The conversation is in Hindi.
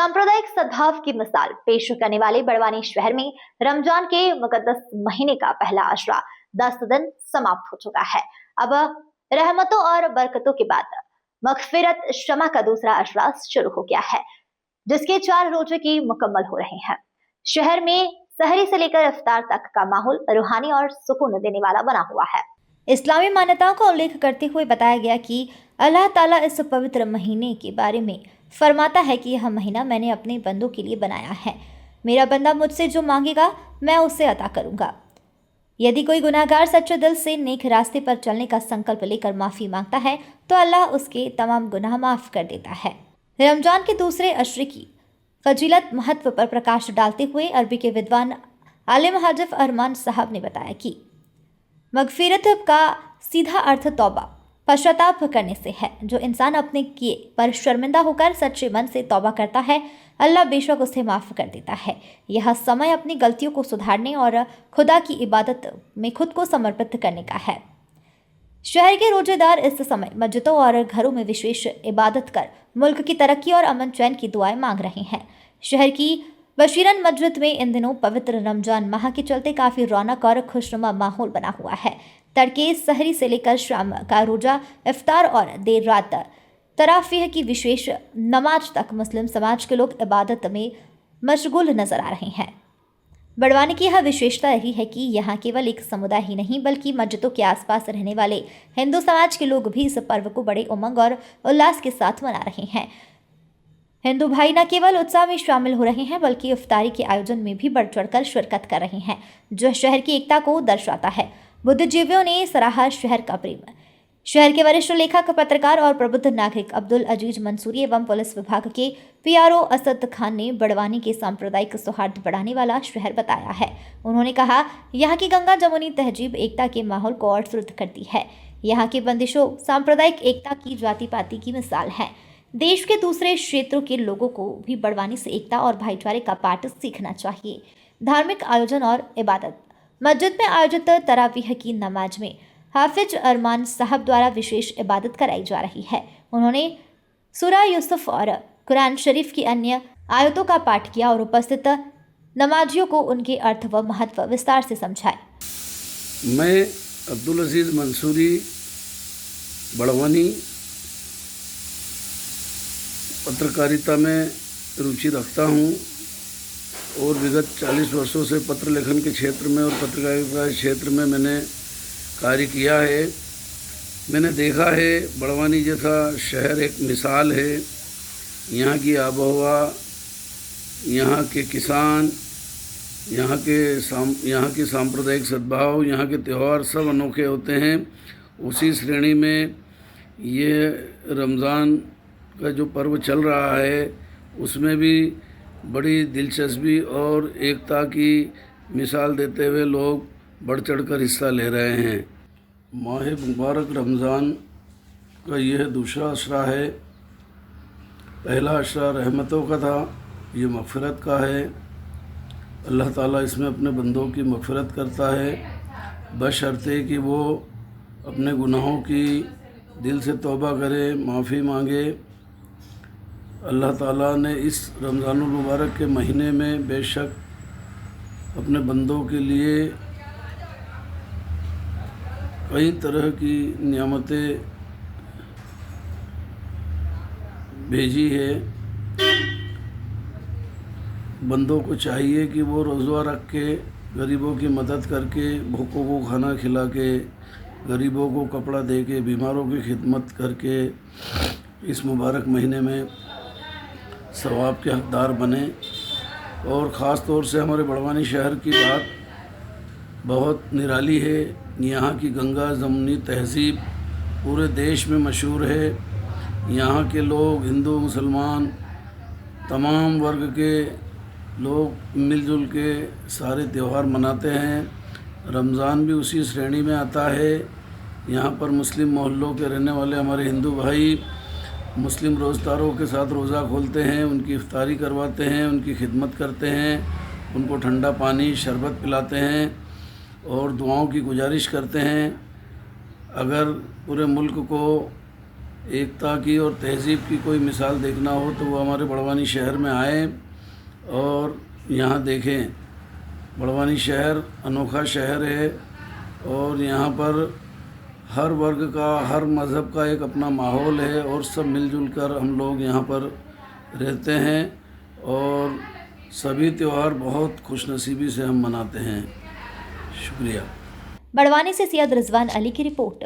सांप्रदायिक सद्भाव की मिसाल पेश करने वाले बड़वानी शहर में रमजान के मुकद्दस महीने का पहला अशरा 10 दिन समाप्त हो चुका है। अब रहमतों और बरकतों के बाद मगफिरत शमा का दूसरा अशरा शुरू हो गया है, जिसके 4 रोजे की मुकम्मल हो रहे हैं। शहर में सहरी से लेकर इफ्तार तक का माहौल रूहानी और सुकून देने वाला बना हुआ है। इस्लामी मान्यताओं का उल्लेख करते हुए बताया गया कि अल्लाह ताला इस पवित्र महीने के बारे में फरमाता है कि यह महीना मैंने अपने बंदों के लिए बनाया है। मेरा बंदा मुझसे जो मांगेगा मैं उसे अता करूंगा। यदि कोई गुनाहगार सच्चे दिल से नेक रास्ते पर चलने का संकल्प लेकर माफी मांगता है तो अल्लाह उसके तमाम गुनाह माफ कर देता है। रमजान के दूसरे अशरे की फजीलत महत्व पर प्रकाश डालते हुए अरबी के विद्वान आलिम हाजिफ अरमान साहब ने बताया कि मगफिरत का सीधा अर्थ तौबा पश्चाताप करने से है। जो इंसान अपने किए पर शर्मिंदा होकर सच्चे मन से तौबा करता है, अल्लाह बेशक उसे माफ़ कर देता है। यह समय अपनी गलतियों को सुधारने और खुदा की इबादत में खुद को समर्पित करने का है। शहर के रोजेदार इस समय मस्जिदों और घरों में विशेष इबादत कर मुल्क की तरक्की और अमन चैन की दुआएं मांग रहे हैं। शहर की बशीरन मस्जिद में इन दिनों पवित्र रमजान माह के चलते काफ़ी रौनक और खुशनुमा माहौल बना हुआ है। तड़के सहरी से लेकर शाम का रोजा, इफ्तार और देर रात तराफीह की विशेष नमाज तक मुस्लिम समाज के लोग इबादत में मशगूल नजर आ रहे हैं। बड़वानी की यह विशेषता रही है कि यहाँ केवल एक समुदाय ही नहीं बल्कि मस्जिदों के आसपास रहने वाले हिंदू समाज के लोग भी इस पर्व को बड़े उमंग और उल्लास के साथ मना रहे हैं। हिंदू भाई न केवल उत्साह में शामिल हो रहे हैं बल्कि इफ्तारी के आयोजन में भी बढ़ चढ़कर शिरकत कर रहे हैं, जो शहर की एकता को दर्शाता है। बुद्धिजीवियों ने सराहा शहर का प्रेम। शहर के वरिष्ठ लेखक, पत्रकार और प्रबुद्ध नागरिक अब्दुल अजीज मंसूरी एवं पुलिस विभाग के पीआरओ असद खान ने बड़वानी के सांप्रदायिक सौहार्द बढ़ाने वाला शहर बताया है। उन्होंने कहा, यहाँ की गंगा जमुनी तहजीब एकता के माहौल को और सुदृढ़ करती है। यहाँ की बंदिशों सांप्रदायिक एकता की जाति पाति की मिसाल है। देश के दूसरे क्षेत्रों के लोगों को भी बड़वानी से एकता और भाईचारे का पाठ सीखना चाहिए। धार्मिक आयोजन और इबादत। मस्जिद में आयोजित तरावीह की नमाज में हाफिज अरमान साहब द्वारा विशेष इबादत कराई जा रही है। उन्होंने सूरा यूसुफ और कुरान शरीफ की अन्य आयतों का पाठ किया और उपस्थित नमाजियों को उनके अर्थ व महत्व विस्तार से समझाए। मैं अब्दुल अजीज मंसूरी बड़वानी पत्रकारिता में रुचि रखता हूँ और विगत 40 वर्षों से पत्र लेखन के क्षेत्र में और पत्रकारिता के क्षेत्र में मैंने कार्य किया है। मैंने देखा है बड़वानी जैसा शहर एक मिसाल है। यहाँ की आबोहवा, यहाँ के किसान, यहाँ की सांप्रदायिक सद्भाव, यहाँ के त्यौहार सब अनोखे होते हैं। उसी श्रेणी में ये रमज़ान का जो पर्व चल रहा है उसमें भी बड़ी दिलचस्पी और एकता की मिसाल देते हुए लोग बढ़ चढ़कर हिस्सा ले रहे हैं। माह मुबारक रमज़ान का यह दूसरा अशरा है। पहला अशरा रहमतों का था, ये मग़फ़िरत का है। अल्लाह ताला इसमें अपने बंदों की मग़फ़िरत करता है, बशर्ते कि वो अपने गुनाहों की दिल से तौबा करे, माफ़ी मांगे। अल्लाह ताला ने इस रमज़ानुल मुबारक के महीने में बेशक अपने बंदों के लिए कई तरह की नियामतें भेजी है। बंदों को चाहिए कि वो रोज़ा रख के गरीबों की मदद करके, भूखों को खाना खिला के, गरीबों को कपड़ा दे के, बीमारों की खिदमत करके इस मुबारक महीने में सवाब के हकदार बने। और ख़ास तौर से हमारे बड़वानी शहर की बात बहुत निराली है। यहाँ की गंगा जमुनी तहज़ीब पूरे देश में मशहूर है। यहाँ के लोग, हिंदू मुसलमान, तमाम वर्ग के लोग मिलजुल के सारे त्यौहार मनाते हैं। रमज़ान भी उसी श्रेणी में आता है। यहाँ पर मुस्लिम मोहल्लों के रहने वाले हमारे हिंदू भाई मुस्लिम रोज़दारों के साथ रोज़ा खोलते हैं, उनकी इफ्तारी करवाते हैं, उनकी खिदमत करते हैं, उनको ठंडा पानी शरबत पिलाते हैं और दुआओं की गुजारिश करते हैं। अगर पूरे मुल्क को एकता की और तहज़ीब की कोई मिसाल देखना हो तो वो हमारे बड़वानी शहर में आए और यहाँ देखें। बड़वानी शहर अनोखा शहर है और यहाँ पर हर वर्ग का, हर मज़हब का एक अपना माहौल है और सब मिलजुल कर हम लोग यहाँ पर रहते हैं और सभी त्यौहार बहुत खुशनसीबी से हम मनाते हैं। शुक्रिया। बड़वानी से सैयद रिजवान अली की रिपोर्ट।